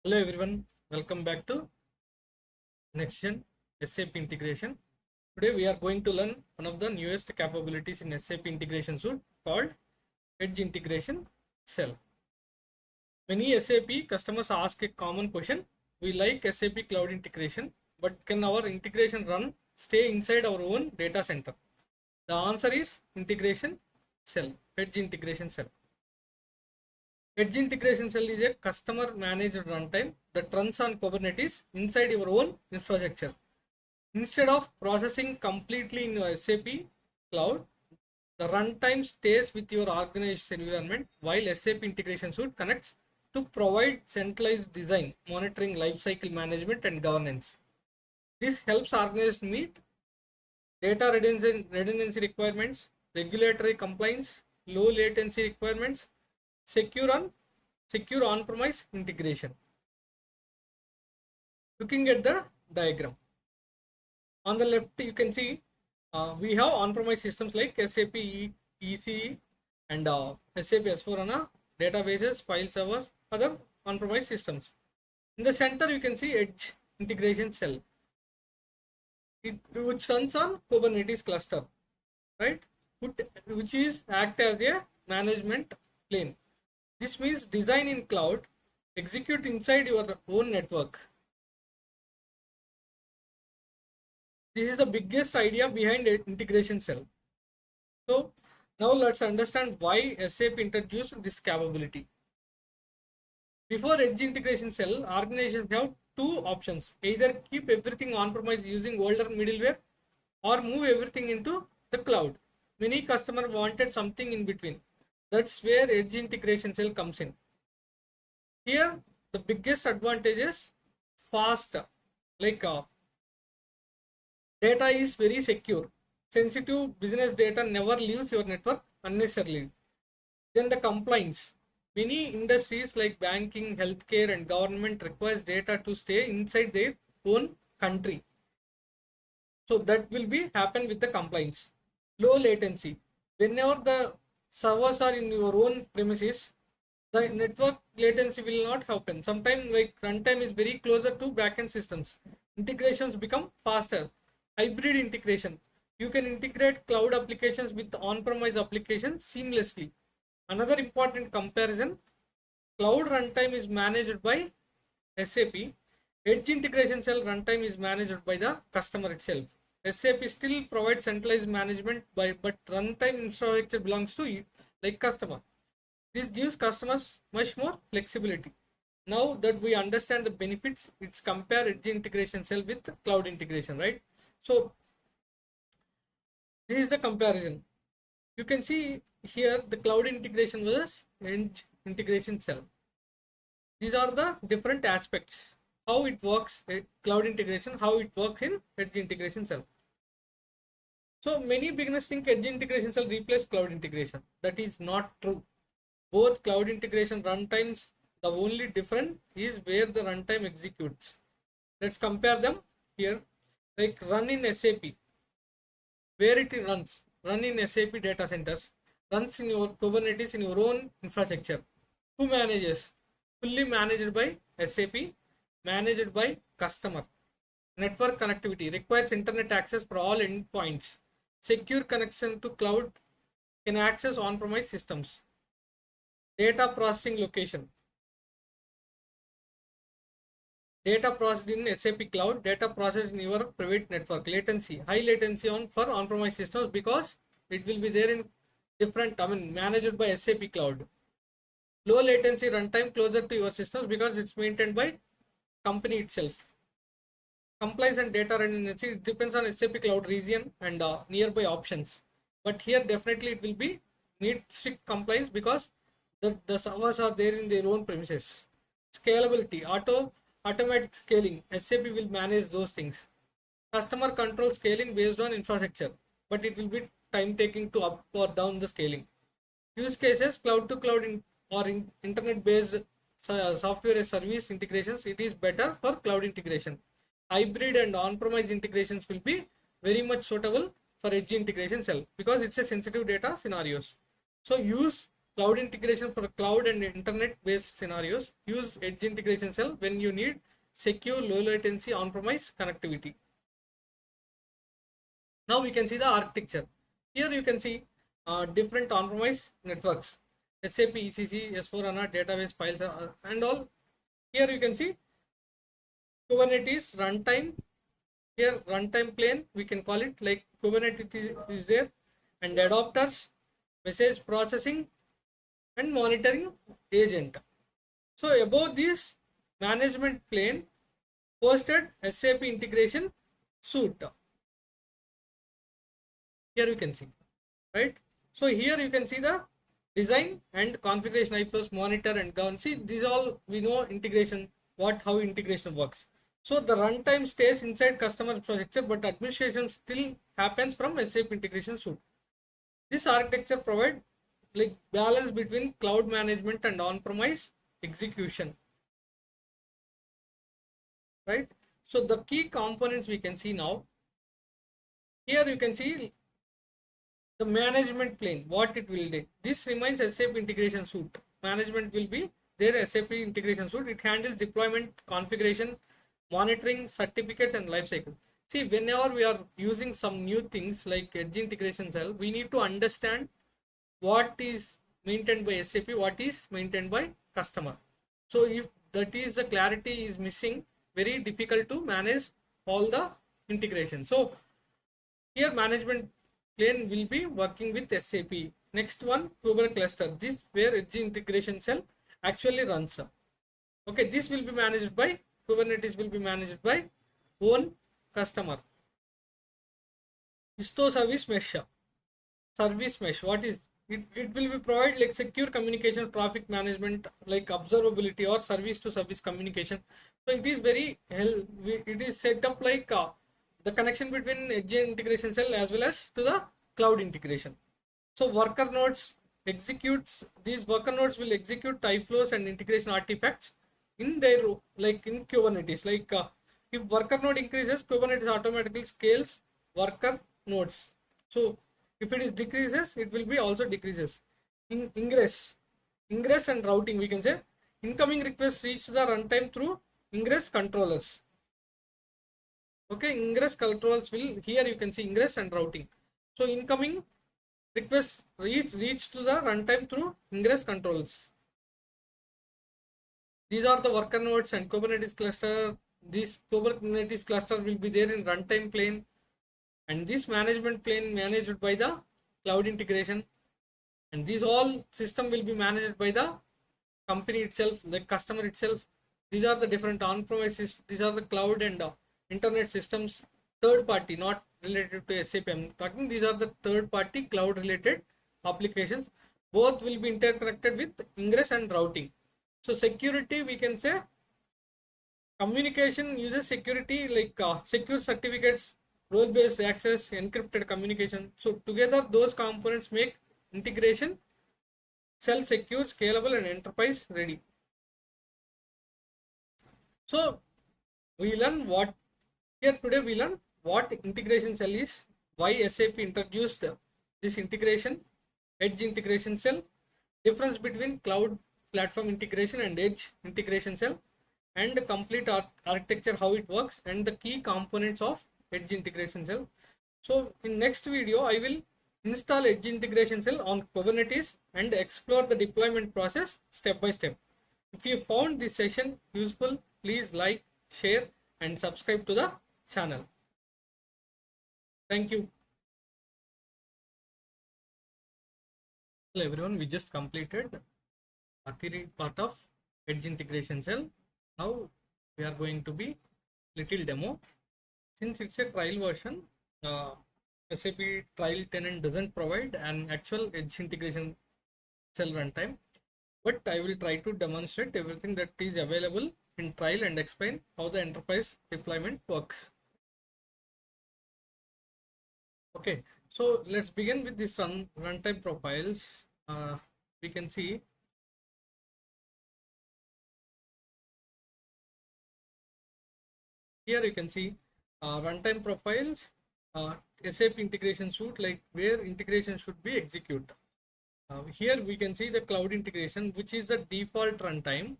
Hello everyone, welcome back to NextGen SAP Integration. Today we are going to learn one of the newest capabilities in SAP Integration Suite called Edge Integration Cell. Many SAP customers ask a common question: we like SAP Cloud Integration, but can our integration stay inside our own data center? The answer is Integration Cell, Edge Integration Cell. Edge Integration Cell is a customer managed runtime that runs on Kubernetes inside your own infrastructure. Instead of processing completely in your SAP cloud, the runtime stays with your organization environment while SAP Integration Suite connects to provide centralized design, monitoring, lifecycle management, and governance. This helps organizations meet data redundancy requirements, regulatory compliance, low latency requirements, secure on-premise integration. Looking at the diagram, on the left you can see we have on-premise systems like SAP EIC and SAP S4HANA databases, file servers, other on-premise systems. In the center you can see Edge Integration Cell, which runs on Kubernetes cluster, right? Which is act as a management plane. This means design in cloud, execute inside your own network. This is the biggest idea behind Integration Cell. So now let's understand why SAP introduced this capability. Before Edge Integration Cell, organizations have two options: either keep everything on-premise using older middleware or move everything into the cloud. Many customers wanted something in between. That's where Edge Integration Cell comes in. Here, the biggest advantage is fast. Data is very secure. Sensitive business data never leaves your network unnecessarily. Then the compliance. Many industries like banking, healthcare, and government requires data to stay inside their own country. So that will be happen with the compliance. Low latency. Whenever the servers are in your own premises, the network latency will not happen. Sometimes like runtime is very closer to backend systems. Integrations become faster. Hybrid integration. You can integrate cloud applications with on-premise applications seamlessly. Another important comparison: cloud runtime is managed by SAP. Edge Integration Cell runtime is managed by the customer itself. SAP still provides centralized management but runtime infrastructure belongs to like customer. This gives customers much more flexibility. Now that we understand the benefits, it's compare Edge Integration Cell with cloud integration, right? So this is the comparison. You can see here the cloud integration versus Edge Integration Cell. These are the different aspects, how it works, cloud integration, how it works in Edge Integration Cell. So many beginners think Edge Integration Cell replace cloud integration. That is not true. Both cloud integration runtimes, the only difference is where the runtime executes. Let's compare them here. Like run in SAP, where it runs, run in SAP data centers, runs in your Kubernetes in your own infrastructure. Who manages? Fully managed by SAP, managed by customer. Network connectivity requires internet access for all endpoints. Secure connection to cloud, can access on-premise systems. Data processing location. Data processed in SAP cloud, data processed in your private network. Latency, high latency for on-premise systems because it will be there in different, managed by SAP cloud. Low latency runtime closer to your systems because it's maintained by company itself. Compliance and data redundancy, it depends on SAP cloud region and nearby options. But here definitely it will be need strict compliance because the servers are there in their own premises. Scalability, automatic scaling, SAP will manage those things. Customer control scaling based on infrastructure, but it will be time taking to up or down the scaling. Use cases, cloud to cloud or internet based software as service integrations, it is better for cloud integration. Hybrid and on-premise integrations will be very much suitable for Edge Integration Cell because it's a sensitive data scenarios. So use cloud integration for cloud and internet based scenarios. Use Edge Integration Cell when you need secure low latency on-premise connectivity. Now we can see the architecture. Here you can see different on-premise networks, SAP ECC, S4HANA, database files and all. Here you can see Kubernetes runtime. Here runtime plane, we can call it like Kubernetes is there, and adapters, message processing and monitoring agent. So above this management plane, hosted SAP integration suite. Here you can see, right? So here you can see the design and configuration, iFlows, monitor and govern. See, these all we know integration, how integration works. So the runtime stays inside customer infrastructure, but administration still happens from SAP integration suite. This architecture provides like balance between cloud management and on-premise execution, right? So the key components we can see now. Here you can see the management plane, what it will do. This remains SAP integration suite. Management will be there, SAP integration suite. It handles deployment, configuration, monitoring, certificates and lifecycle. See, whenever we are using some new things like Edge Integration Cell, we need to understand what is maintained by SAP, what is maintained by customer. So if that is the clarity is missing, very difficult to manage all the integration. So here management plane will be working with SAP. Next one, Kubernetes cluster. This where Edge Integration Cell actually runs. Okay, this will be managed by Kubernetes, will be managed by own customer. Isto service mesh. Service mesh, what is it? It will be provide like secure communication, traffic management, like observability or service to service communication. So it is very it is set up like the connection between Edge Integration Cell as well as to the cloud integration. So worker nodes executes, these worker nodes will execute iFlows and integration artifacts in their like in Kubernetes. Like if worker node increases, Kubernetes automatically scales worker nodes. So if it is decreases, it will be also decreases. In ingress and routing, we can say incoming requests reach the runtime through ingress controllers. Okay, ingress controls will, here you can see ingress and routing. So incoming requests reach to the runtime through ingress controls. These are the worker nodes and Kubernetes cluster. This Kubernetes cluster will be there in runtime plane, and this management plane managed by the cloud integration, and these all system will be managed by the company itself, the customer itself. These are the different on-premises, these are the cloud and internet systems, third party, not related to SAP. I'm talking, these are the third party cloud related applications. Both will be interconnected with ingress and routing. So security, we can say communication uses security like secure certificates, role based access, encrypted communication. So together those components make integration cell secure, scalable and enterprise ready. So we learn what here today, we learn what integration cell is, why SAP introduced this integration, Edge Integration Cell, difference between cloud platform integration and Edge Integration Cell, and the complete architecture, how it works, and the key components of Edge Integration Cell. So in next video, I will install Edge Integration Cell on Kubernetes and explore the deployment process step by step. If you found this session useful, please like, share and subscribe to the channel. Thank you. Hello everyone, we just completed a theory part of Edge Integration Cell. Now we are going to be little demo. Since it's a trial version, SAP trial tenant doesn't provide an actual Edge Integration Cell runtime, but I will try to demonstrate everything that is available in trial and explain how the enterprise deployment works. Okay, so let's begin with this runtime profiles. We can see here, you can see runtime profiles, SAP integration suite, like where integration should be executed. Here we can see the cloud integration, which is the default runtime.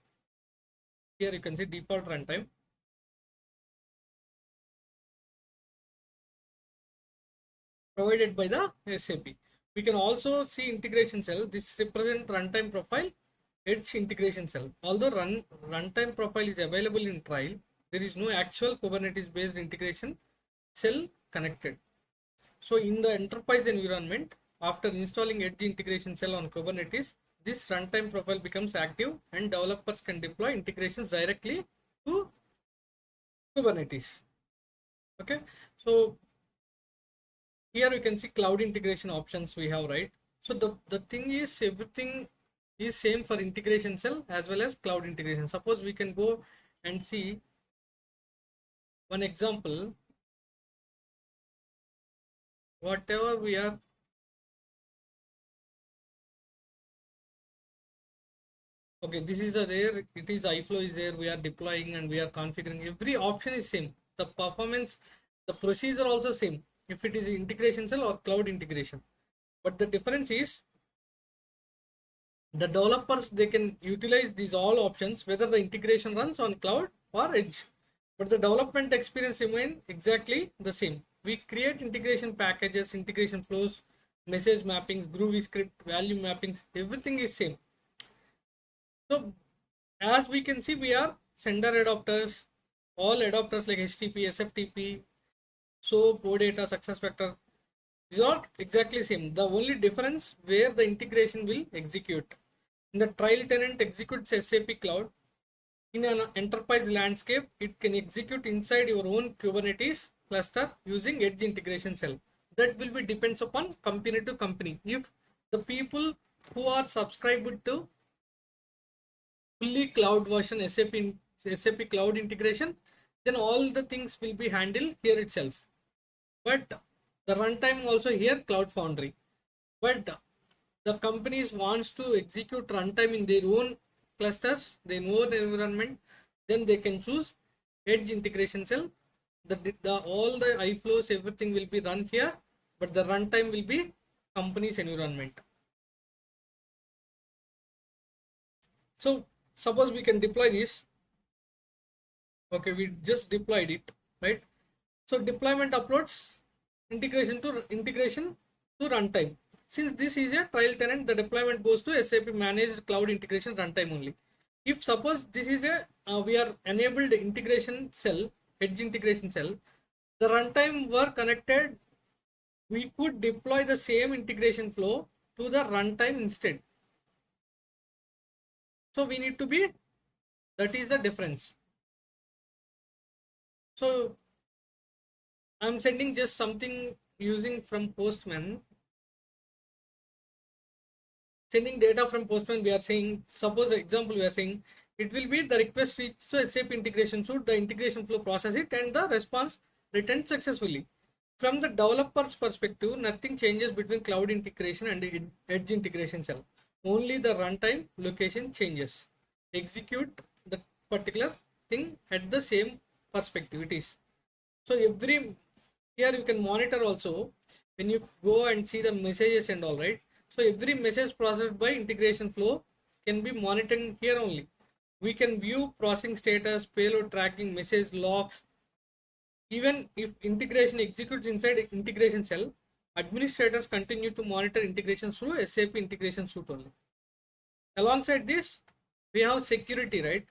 Here you can see default runtime. Provided by the SAP. We can also see integration cell. This represent runtime profile, Edge integration cell. Although runtime profile is available in trial, there is no actual Kubernetes based integration cell connected. So in the enterprise environment, after installing Edge integration cell on Kubernetes, this runtime profile becomes active and developers can deploy integrations directly to Kubernetes. Okay, so here you can see cloud integration options we have, right? So the thing is, everything is same for integration cell as well as cloud integration. Suppose we can go and see one example. Whatever we are, okay, this is a there, it is iFlow is there, we are deploying and we are configuring. Every option is same. The performance, the procedure also same, if it is integration cell or cloud integration. But the difference is the developers, they can utilize these all options whether the integration runs on cloud or edge, but the development experience remain exactly the same. We create integration packages, integration flows, message mappings, Groovy script, value mappings, everything is same. So as we can see, we are sender adapters, all adapters like HTTP, SFTP, SOAP, OData, SuccessFactor, these are exactly same. The only difference where the integration will execute. In the trial tenant executes SAP Cloud. In an enterprise landscape, it can execute inside your own Kubernetes cluster using Edge integration cell. That will be depends upon company to company. If the people who are subscribed to fully cloud version SAP Cloud integration, then all the things will be handled here itself. But the runtime also here Cloud Foundry. But the companies wants to execute runtime in their own clusters, their own environment, then they can choose Edge integration cell. All the iFlows, everything will be run here, but the runtime will be company's environment. So suppose we can deploy this. Okay, we just deployed it, right? So deployment uploads integration to runtime. Since this is a trial tenant, the deployment goes to SAP managed cloud integration runtime only. If suppose this is a we are enabled integration cell, Edge integration cell, the runtime were connected, we could deploy the same integration flow to the runtime instead. So we need to be, that is the difference. So I'm sending just something using from Postman. Sending data from Postman, we are saying, suppose example we are saying, it will be the request reach to SAP integration suite, the integration flow process it, and the response returned successfully. From the developer's perspective, nothing changes between cloud integration and Edge integration cell. Only the runtime location changes. Execute the particular thing at the same perspective it is. So here you can monitor also when you go and see the messages and all, right? So every message processed by integration flow can be monitored here only. We can view processing status, payload tracking, message logs. Even if integration executes inside integration cell, administrators continue to monitor integration through SAP integration suite only. Alongside this, we have security, right?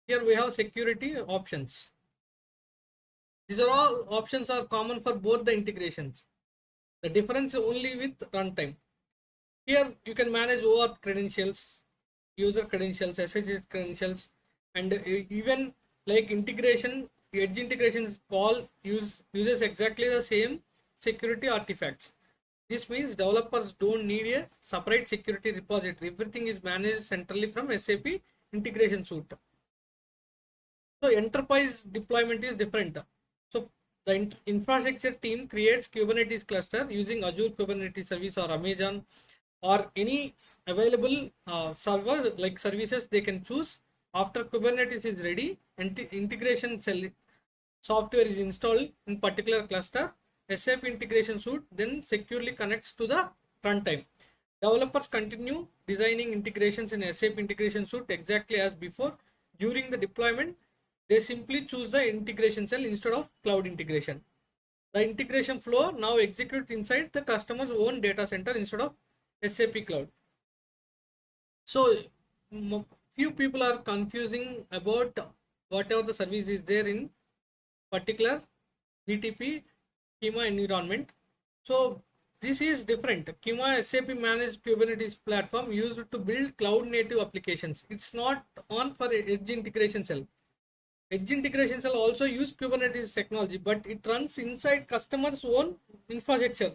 Here we have security options. These are all options are common for both the integrations. The difference only with runtime. Here you can manage OAuth credentials, user credentials, SSH credentials, and even like integration, Edge integration uses exactly the same security artifacts. This means developers don't need a separate security repository. Everything is managed centrally from SAP integration suite. So enterprise deployment is different. So the infrastructure team creates Kubernetes cluster using Azure Kubernetes service or Amazon or any available server like services they can choose. After Kubernetes is ready, integration cell software is installed in particular cluster. SAP integration suite then securely connects to the runtime. Developers continue designing integrations in SAP integration suite exactly as before. During the deployment, they simply choose the integration cell instead of cloud integration. The integration flow now executes inside the customer's own data center instead of SAP cloud. So few people are confusing about whatever the service is there in particular BTP schema environment. So this is different. Schema SAP managed Kubernetes platform used to build cloud native applications. It's not on for Edge Integration Cell. Edge Integration Cell also use Kubernetes technology, but it runs inside customers' own infrastructure.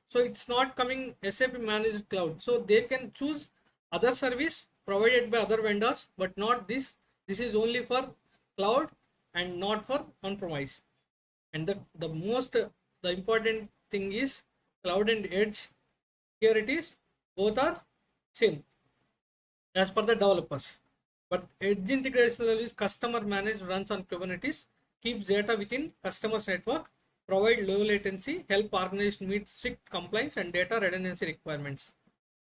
So it's not coming SAP managed cloud. So they can choose other service provided by other vendors, but not this. This is only for cloud and not for on-premise. And the important thing is cloud and edge. Here it is, both are same as per the developers. But Edge Integration is customer managed, runs on Kubernetes, keeps data within customer's network, provide low latency, help organizations meet strict compliance and data redundancy requirements.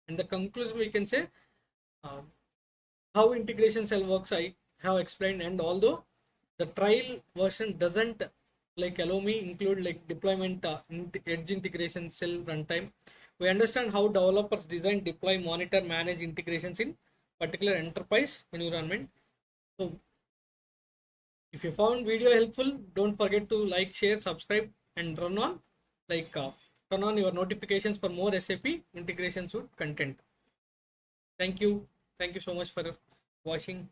And the conclusion we can say, how integration cell works I have explained, and although the trial version doesn't allow me include deployment Edge Integration Cell runtime, we understand how developers design, deploy, monitor, manage integrations in particular enterprise environment. So if you found video helpful, don't forget to like, share, subscribe, and turn on your notifications for more SAP integration suite content. Thank you so much for watching.